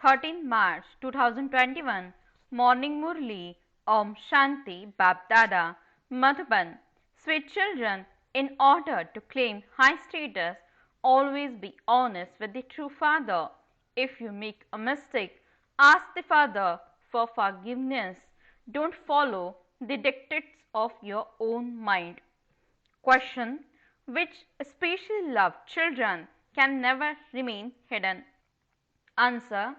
13 March 2021 Morning Murli Om Shanti BapDada Madhuban. Sweet children, in order to claim high status, always be honest with the true Father. If you make a mistake, ask the Father for forgiveness. Don't follow the dictates of your own mind. Question: which especially loved children can never remain hidden? Answer: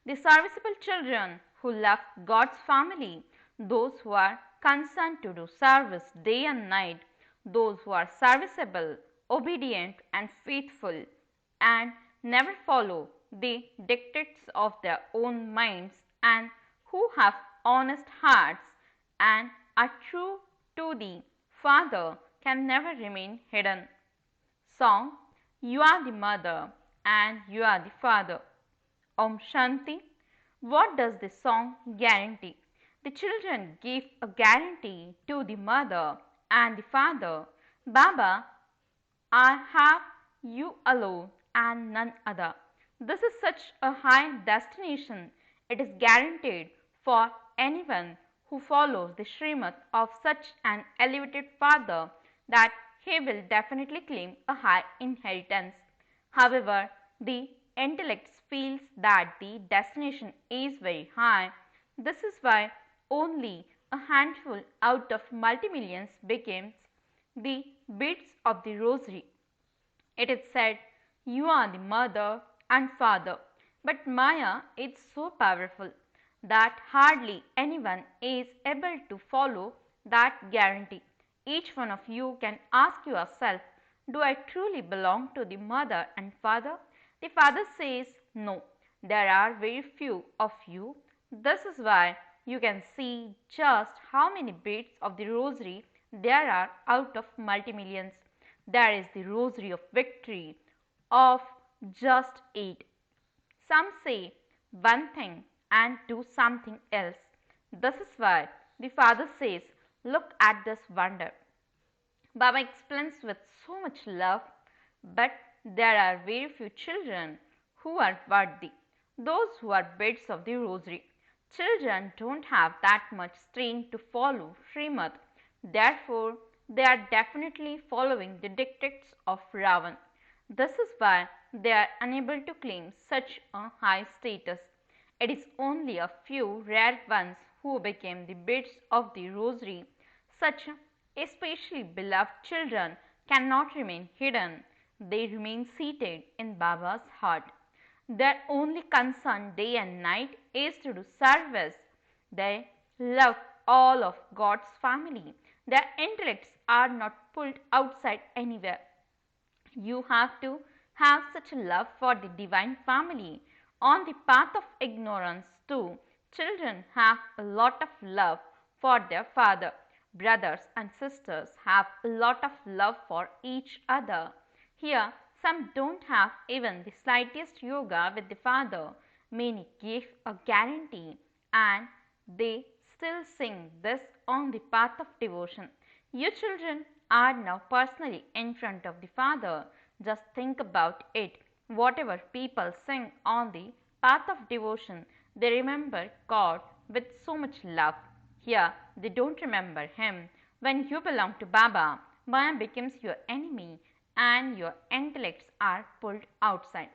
the serviceable children who love God's family, those who are concerned to do service day and night, those who are serviceable, obedient, and faithful, and never follow the dictates of their own minds, and who have honest hearts and are true to the Father can never remain hidden. Song: You are the mother and you are the father. Om Shanti. What does this song guarantee? The children give a guarantee to the mother and the father. Baba, I have you alone and none other. This is such a high destination. It is guaranteed for anyone who follows the Srimad of such an elevated father that he will definitely claim a high inheritance. However, the intellect feels that the destination is very high. This is why only a handful out of multi-millions becomes the beads of the rosary. It is said, you are the mother and father. But Maya is so powerful that hardly anyone is able to follow that guarantee. Each one of you can ask yourself, do I truly belong to the mother and father? The father says, no, there are very few of you. This is why you can see just how many beads of the rosary there are out of multi-millions. There is the rosary of victory of just 8. Some say one thing and do something else. This is why the father says, look at this wonder. Baba explains with so much love, but there are very few children who are worthy, those who are beads of the rosary. Children don't have that much strength to follow Srimad. Therefore, they are definitely following the dictates of Ravan. This is why they are unable to claim such a high status. It is only a few rare ones who became the beads of the rosary. Such especially beloved children cannot remain hidden. They remain seated in Baba's heart. Their only concern day and night is to do service. They love all of God's family. Their intellects are not pulled outside anywhere. You have to have such a love for the divine family. On the path of ignorance too, children have a lot of love for their father. Brothers and sisters have a lot of love for each other. Here, some don't have even the slightest yoga with the father. Many give a guarantee and they still sing this on the path of devotion. You children are now personally in front of the Father. Just think about it. Whatever people sing on the path of devotion, they remember God with so much love. Here, they don't remember Him. When you belong to Baba, Maya becomes your enemy and your intellects are pulled outside.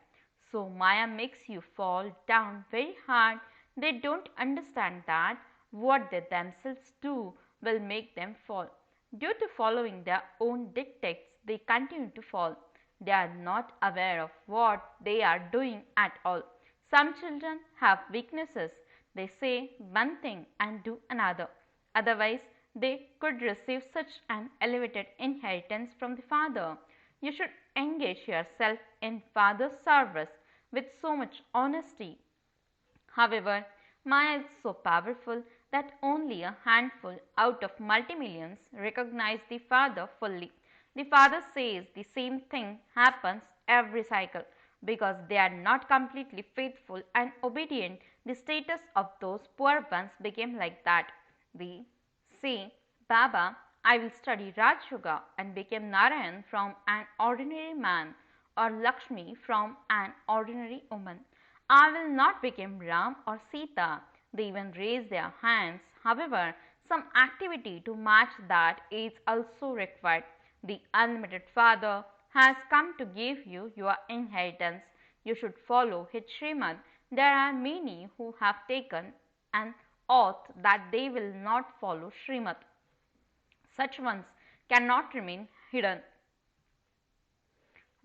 So Maya makes you fall down very hard. They don't understand that what they themselves do will make them fall. Due to following their own dictates, they continue to fall. They are not aware of what they are doing at all. Some children have weaknesses. They say one thing and do another. Otherwise, they could receive such an elevated inheritance from the Father. You should engage yourself in Father's service with so much honesty. However, Maya is so powerful that only a handful out of multi-millions recognize the Father fully. The Father says the same thing happens every cycle. Because they are not completely faithful and obedient, the status of those poor ones became like that. They say, Baba, I will study Raj Yoga and become Narayan from an ordinary man or Lakshmi from an ordinary woman. I will not become Ram or Sita. They even raise their hands. However, some activity to match that is also required. The Unlimited Father has come to give you your inheritance. You should follow his Srimad. There are many who have taken an oath that they will not follow Srimad. Such ones cannot remain hidden.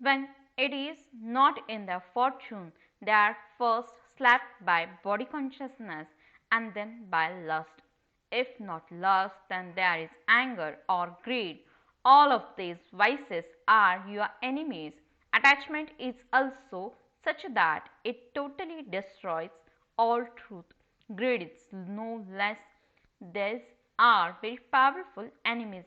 When it is not in their fortune, they are first slapped by body consciousness and then by lust. If not lust, then there is anger or greed. All of these vices are your enemies. Attachment is also such that it totally destroys all truth. Greed is no less. These are very powerful enemies.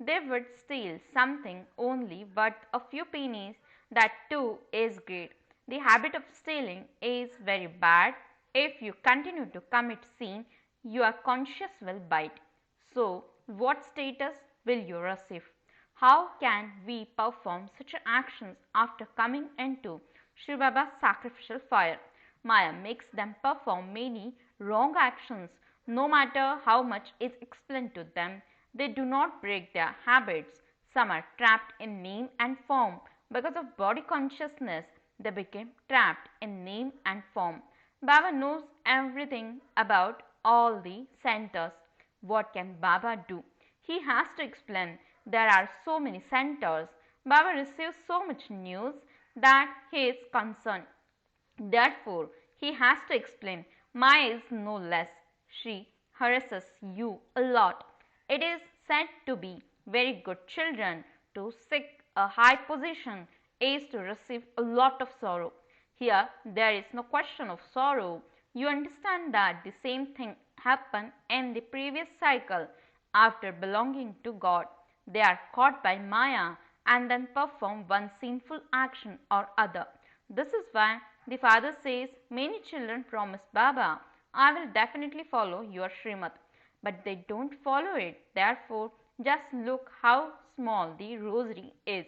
They would steal something only worth a few pennies. That too is greed. The habit of stealing is very bad. If you continue to commit sin, your conscience will bite. So, what status will you receive? How can we perform such actions after coming into Shivbaba's sacrificial fire? Maya makes them perform many wrong actions. No matter how much is explained to them, they do not break their habits. Some are trapped in name and form. Because of body consciousness, they became trapped in name and form. Baba knows everything about all the centers. What can Baba do? He has to explain. There are so many centers. Baba receives so much news that he is concerned. Therefore, he has to explain. Maya is no less. She harasses you a lot. It is said to be very good children. To seek a high position is to receive a lot of sorrow. Here, there is no question of sorrow. You understand that the same thing happened in the previous cycle. After belonging to God, they are caught by Maya and then perform one sinful action or other. This is why the father says, many children promise Baba, I will definitely follow your Srimad, but they don't follow it. Therefore, just look how small the rosary is.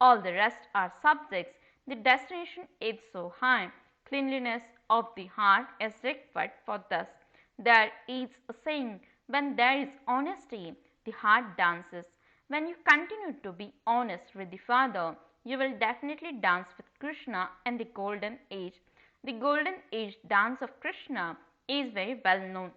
All the rest are subjects. The destination is so high. Cleanliness of the heart is required for this. There is a saying, when there is honesty, the heart dances. When you continue to be honest with the Father, you will definitely dance with Krishna in the golden age. The golden age dance of Krishna is very well known.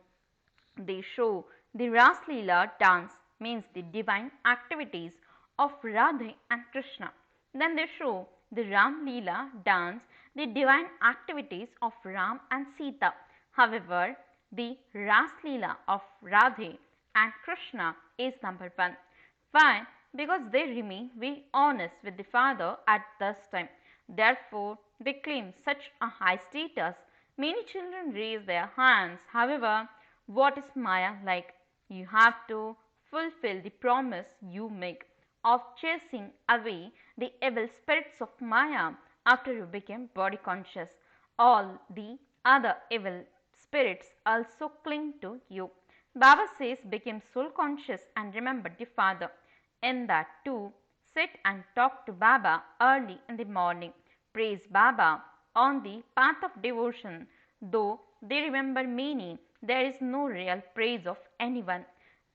They show the Ras Leela dance, means the divine activities of Radha and Krishna. Then they show the Ram Leela dance, the divine activities of Ram and Sita. However, the Ras Leela of Radha and Krishna is number one. Why? Because they remain very honest with the Father at this time. Therefore, they claim such a high status. Many children raise their hands. However, what is Maya like? You have to fulfill the promise you make of chasing away the evil spirits of Maya after you become body conscious. All the other evil spirits also cling to you. Baba says become soul conscious and remember the Father. In that too, sit and talk to Baba early in the morning. Praise Baba on the path of devotion. Though they remember many, there is no real praise of anyone.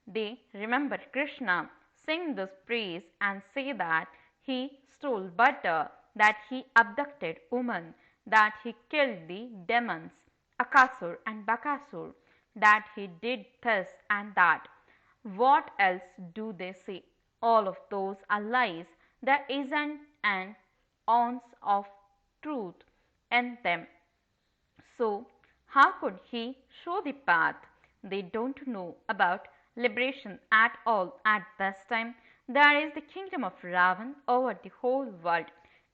They remember Krishna, sing this praise and say that he stole butter, that he abducted women, that he killed the demons, Akasur and Bakasur, that he did this and that. What else do they say? All of those are lies. There isn't an ounce of truth in them. So, how could he show the path? They don't know about liberation at all at this time. There is the kingdom of Ravan over the whole world.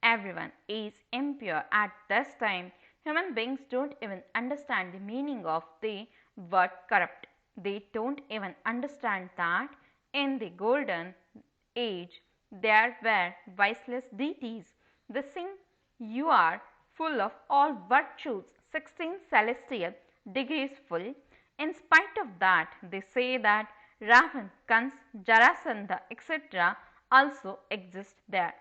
Everyone is impure at this time. Human beings don't even understand the meaning of the word corrupt. They don't even understand that in the golden age there were viceless deities. They sing, you are full of all virtues, 16 celestial degrees full. In spite of that, they say that Ravan, Kans, Jarasandha, etc. also exist there.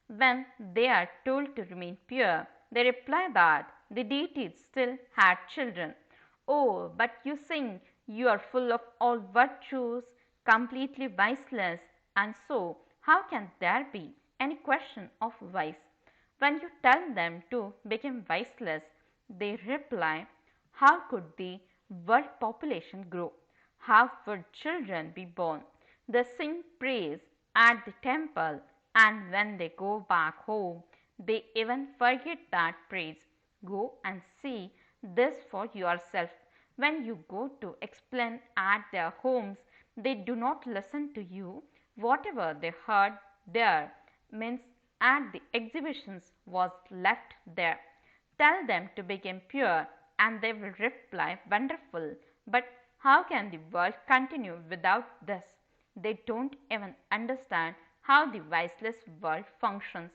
When they are told to remain pure, they reply that the deities still had children. Oh, but you sing you are full of all virtues, completely viceless, and so how can there be any question of vice? When you tell them to become viceless, they reply, how could the world population grow? How would children be born? They sing praise at the temple, and when they go back home, they even forget that praise. Go and see this for yourself. When you go to explain at their homes, they do not listen to you. Whatever they heard there means at the exhibitions was left there. Tell them to become pure, and they will reply, wonderful. But how can the world continue without this? They don't even understand how the voiceless world functions.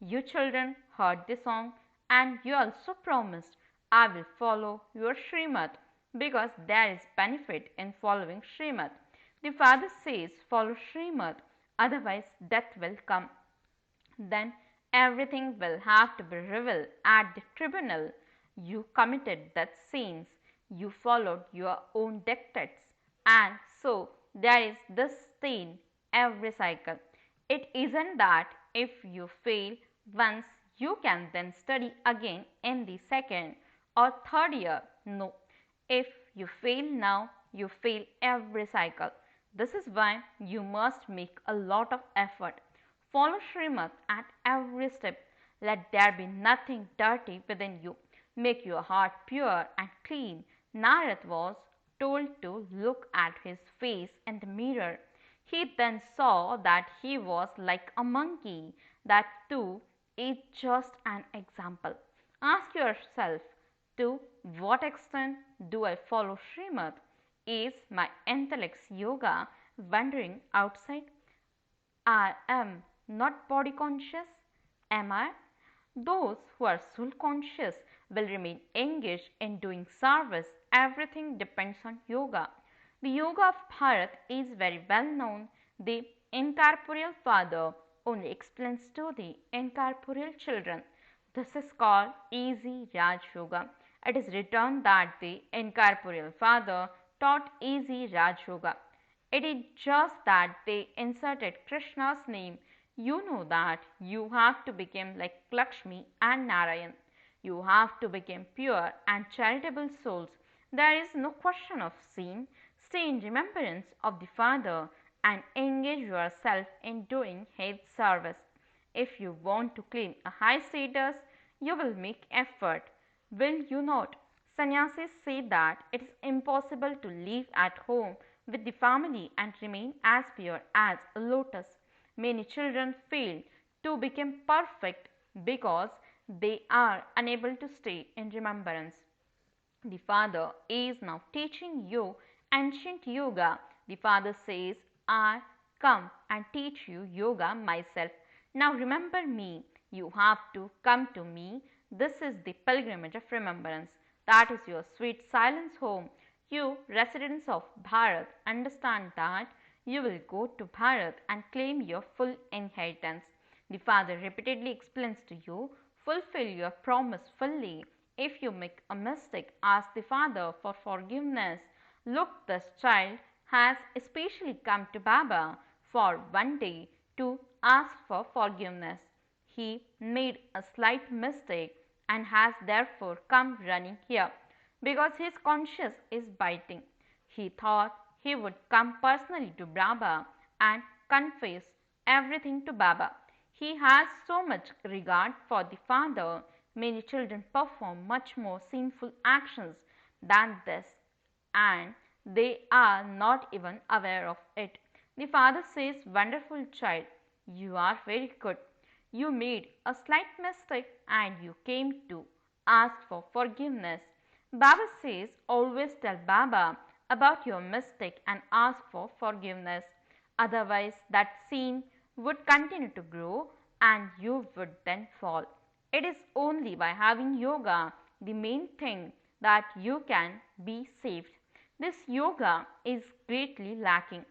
You children heard the song, and you also promised, I will follow your Srimad, because there is benefit in following Srimad. The father says, follow Srimad, otherwise death will come. Then everything will have to be revealed at the tribunal. You committed that sins, you followed your own dictates, and so there is this sin every cycle. It isn't that if you fail once, you can then study again in the second or third year. No, if you fail now, you fail every cycle. This is why you must make a lot of effort. Follow Srimad at every step. Let there be nothing dirty within you. Make your heart pure and clean. Narad was told to look at his face in the mirror. He then saw that he was like a monkey. That too is just an example. Ask yourself, to what extent do I follow Srimad? Is my intellect's yoga wandering outside? I am not body conscious, am I? Those who are soul conscious will remain engaged in doing service. Everything depends on yoga. The yoga of Bharat is very well known. The incorporeal father only explains to the incorporeal children. This is called easy Raj Yoga. It is written that the incorporeal father taught easy Raj Yoga. It is just that they inserted Krishna's name. You know that you have to become like Lakshmi and Narayan. You have to become pure and charitable souls. There is no question of sin. Stay in remembrance of the Father and engage yourself in doing His service. If you want to claim a high status, you will make effort. Will you not? Sannyasis say that it is impossible to live at home with the family and remain as pure as a lotus. Many children fail to become perfect because they are unable to stay in remembrance. The Father is now teaching you ancient yoga. The Father says, I come and teach you yoga myself. Now remember me. You have to come to me. This is the pilgrimage of remembrance. That is your sweet silence home. You residents of Bharat understand that you will go to Bharat and claim your full inheritance. The Father repeatedly explains to you, fulfill your promise fully. If you make a mistake, ask the Father for forgiveness. Look, this child has especially come to Baba for one day to ask for forgiveness. He made a slight mistake and has therefore come running here because his conscience is biting. He thought he would come personally to Baba and confess everything to Baba. He has so much regard for the Father. Many children perform much more sinful actions than this, and they are not even aware of it. The Father says, wonderful child, you are very good. You made a slight mistake and you came to ask for forgiveness. Baba says, always tell Baba about your mistake and ask for forgiveness. Otherwise, that sin would continue to grow and you would then fall. It is only by having yoga, the main thing, that you can be saved. This yoga is greatly lacking.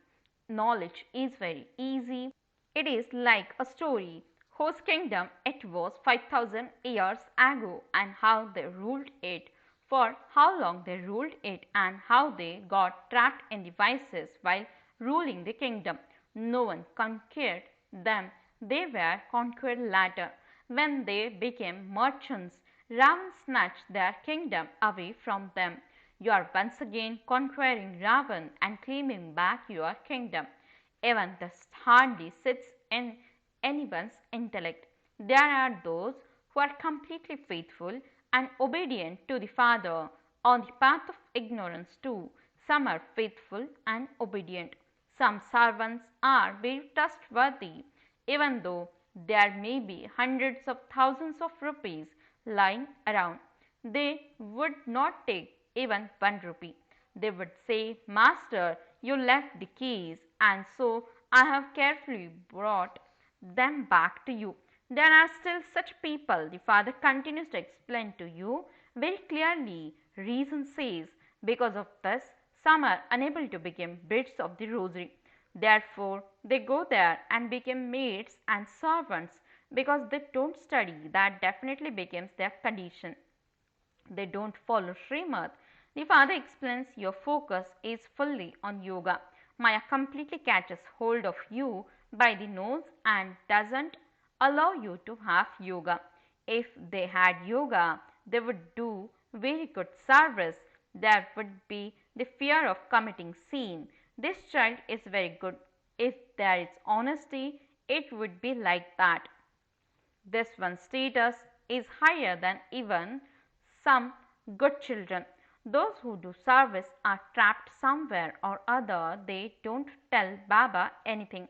Knowledge is very easy. It is like a story. whose kingdom it was 5000 years ago, and how they ruled it, for how long they ruled it, and how they got trapped in the vices while ruling the kingdom. No one conquered them, they were conquered later. When they became merchants, Ravan snatched their kingdom away from them. You are once again conquering Ravan and claiming back your kingdom. Even this hardly sits in anyone's intellect. There are those who are completely faithful and obedient to the Father on the path of ignorance too. Some are faithful and obedient. Some servants are very trustworthy, even though there may be hundreds of thousands of rupees lying around. They would not take even 1 rupee. They would say, Master, you left the keys, and so I have carefully brought them back to you. There are still such people, the Father continues to explain to you very clearly. Reason says, because of this, some are unable to become beads of the rosary. Therefore, they go there and become maids and servants because they don't study. That definitely becomes their condition. They don't follow Srimad. The Father explains your focus is fully on yoga. Maya completely catches hold of you by the nose and doesn't allow you to have yoga. If they had yoga, they would do very good service. There would be the fear of committing sin. This child is very good. If there is honesty, it would be like that. This one's status is higher than even some good children. Those who do service are trapped somewhere or other. They don't tell Baba anything.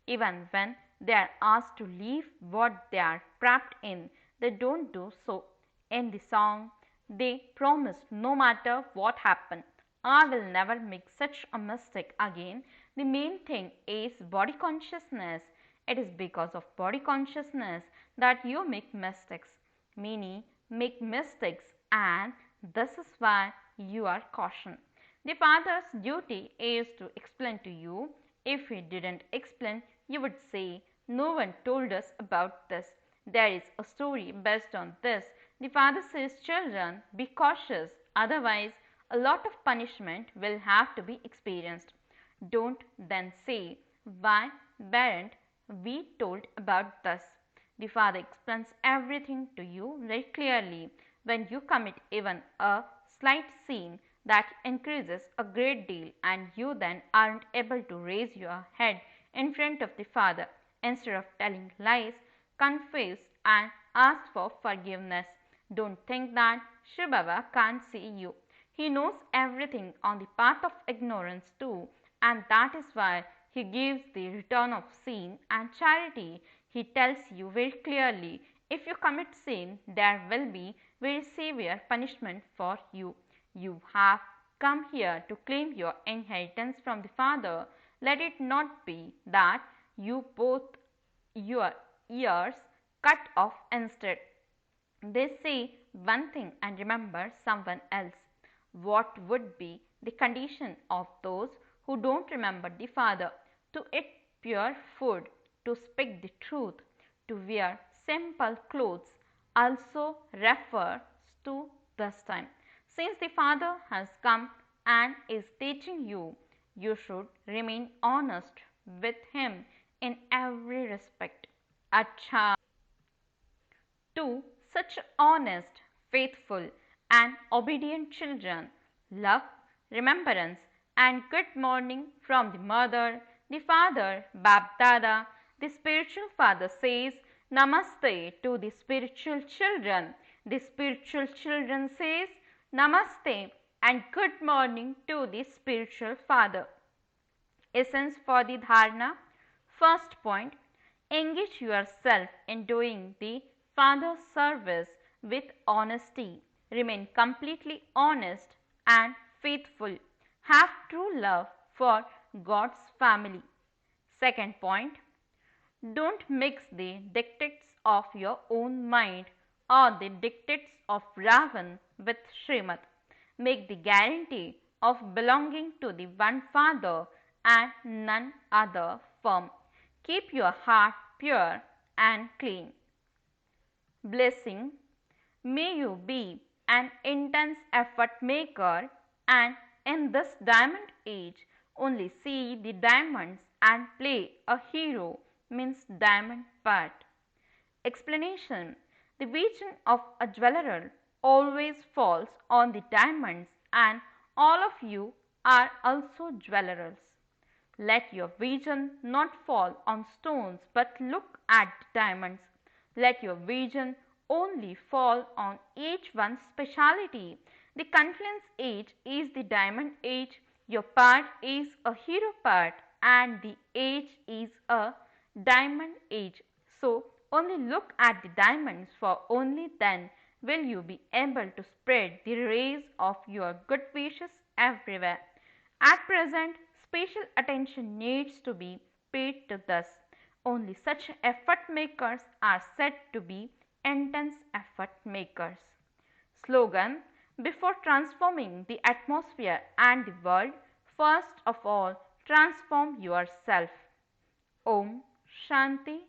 Even when they are asked to leave what they are trapped in, they don't do so. In the song, they promise no matter what happens, I will never make such a mistake again. The main thing is body consciousness. It is because of body consciousness that you make mistakes. Many make mistakes, and this is why you are cautioned. The Father's duty is to explain to you. If he didn't explain, you would say, no one told us about this. There is a story based on this. The Father says, children, be cautious, otherwise a lot of punishment will have to be experienced. Don't then say, why weren't we told about this? The Father explains everything to you very clearly. When you commit even a slight sin, that increases a great deal, and you then aren't able to raise your head in front of the Father. Instead of telling lies, confess and ask for forgiveness. Don't think that shivbaba can't see you. He knows everything on the path of ignorance too, and that is why he gives the return of sin and charity. He tells you very clearly, if you commit sin, there will be very severe punishment for you. You have come here to claim your inheritance from the Father. Let it not be that you both your ears cut off instead. They say one thing and remember someone else. What would be the condition of those who don't remember the Father? To eat pure food, to speak the truth, to wear simple clothes also refers to this time. Since the Father has come and is teaching you, you should remain honest with him in every respect. Acha. To such honest, faithful, and obedient children, love, remembrance, and good morning from the mother, the father, BapDada. The spiritual father says Namaste to the spiritual children. The spiritual children says Namaste and good morning to the spiritual father. Essence for the dharana. First point, engage yourself in doing the Father's service with honesty. Remain completely honest and faithful. Have true love for God's family. Second point, don't mix the dictates of your own mind or the dictates of Ravan with Srimad. Make the guarantee of belonging to the one Father and none other firm. Keep your heart pure and clean. Blessing. May you be an intense effort maker and in this diamond age only see the diamonds and play a hero means diamond part. Explanation. The vision of a jeweler always falls on the diamonds and all of you are also jewelers. Let your vision not fall on stones but look at the diamonds. Let your vision only fall on each one's speciality. The confluence age is the diamond age, your part is a hero part and the age is a diamond age. So only look at the diamonds for only then will you be able to spread the rays of your good wishes everywhere. At present, special attention needs to be paid to this. Only such effort makers are said to be intense effort makers. Slogan. Before transforming the atmosphere and the world, first of all transform yourself. Om Shanti